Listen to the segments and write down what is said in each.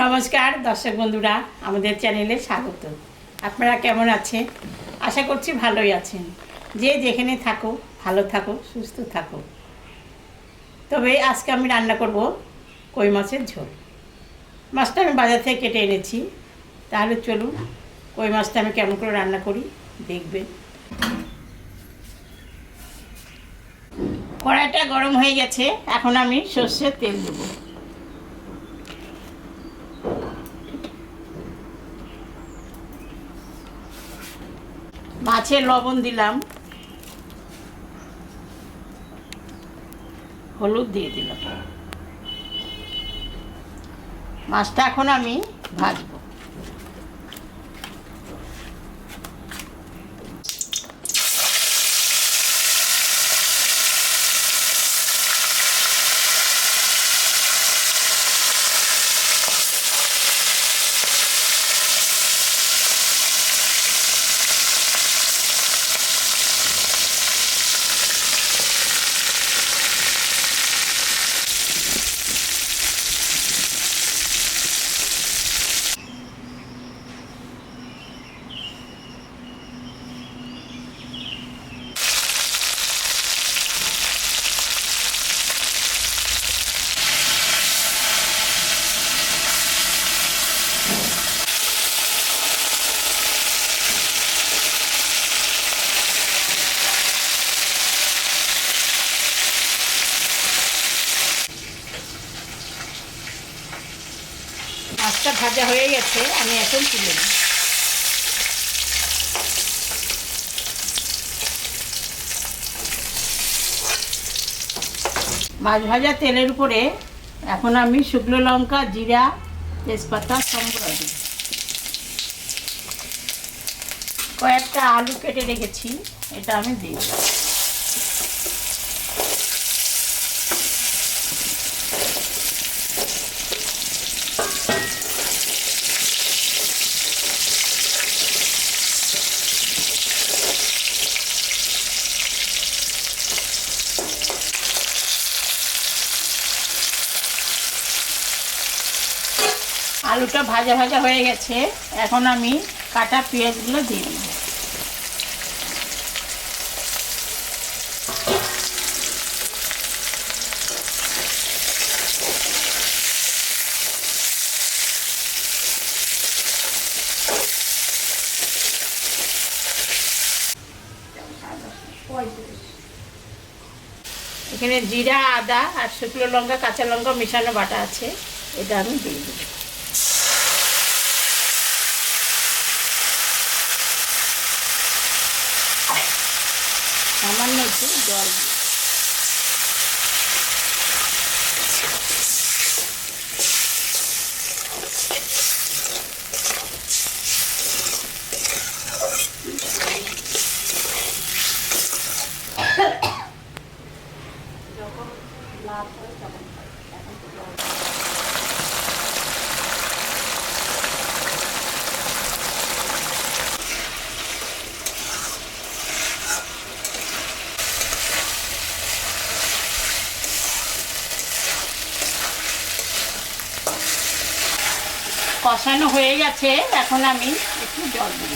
নমস্কার দর্শক বন্ধুরা, আমাদের চ্যানেলে স্বাগত। আপনারা কেমন আছেন? আশা করছি ভালোই আছেন। যে যেখানে থাকো ভালো থাকো, সুস্থ থাকো। তবে আজকে আমি রান্না করব কই মাছের ঝোল। মাছটা আমি বাজার থেকে কেটে এনেছি। তাহলে চলুন কই মাছটা আমি কেমন করে রান্না করি দেখবেন। কড়াইটা গরম হয়ে গেছে, এখন আমি সর্ষের তেল দেবো। মাছে লবণ দিলাম, হলুদ দিয়ে দিলাম। মাছটা এখন আমি ভাজবো। মাছটা ভাজা হয়ে গেছে, আমি এখন তুলে নিই। মাছ ভাজা তেলের উপরে এখন আমি শুকনো লঙ্কা, জিরা, তেজপাতা সম্বর দিই। কয়েকটা আলু কেটে রেখেছি, এটা আমি দিই। আলুটা ভাজা ভাজা হয়ে গেছে, এখন আমি কাটা পেঁয়াজগুলো দিয়ে দেব। এখানে জিরা, আদা আর শুকনো লঙ্কা, কাঁচা লঙ্কা মেশানো বাটা আছে, এটা আমি দিয়ে দেব। সামান্য একটু জল দিই। যখন লাভ হয় তখন কষানো হয়ে গেছে, এখন আমি একটু জল দিই।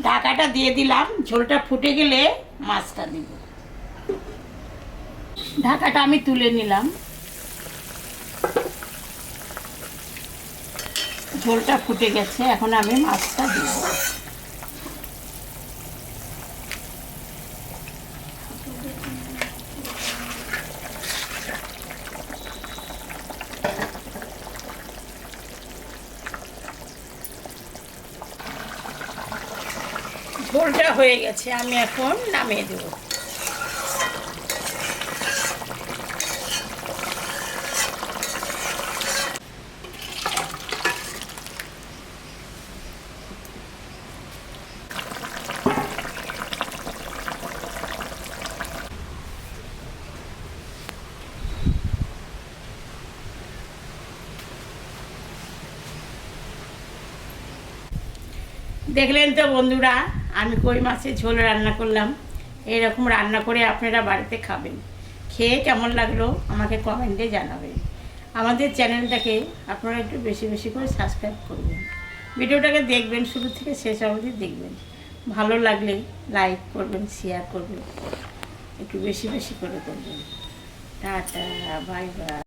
ঢাকাটা দিয়ে দিলাম, ঝোলটা ফুটে গেলে মাছটা দিব। ঢাকাটা আমি তুলে নিলাম। ঝোলটা ফুটে গেছে, এখন আমি মাছটা দিব। ঝোলটা হয়ে গেছে, আমি এখন নামিয়ে দেব। দেখলেন তো বন্ধুরা, আমি কই মাছের ঝোল রান্না করলাম। এরকম রান্না করে আপনারা বাড়িতে খাবেন, খেয়ে কেমন লাগলো আমাকে কমেন্টে জানাবেন। আমাদের চ্যানেলটাকে আপনারা একটু বেশি বেশি করে সাবস্ক্রাইব করবেন, ভিডিওটাকে দেখবেন, শুরু থেকে শেষ অবধি দেখবেন। ভালো লাগলে লাইক করবেন, শেয়ার করবেন, একটু বেশি বেশি করে করবেন। Tata, bye bye.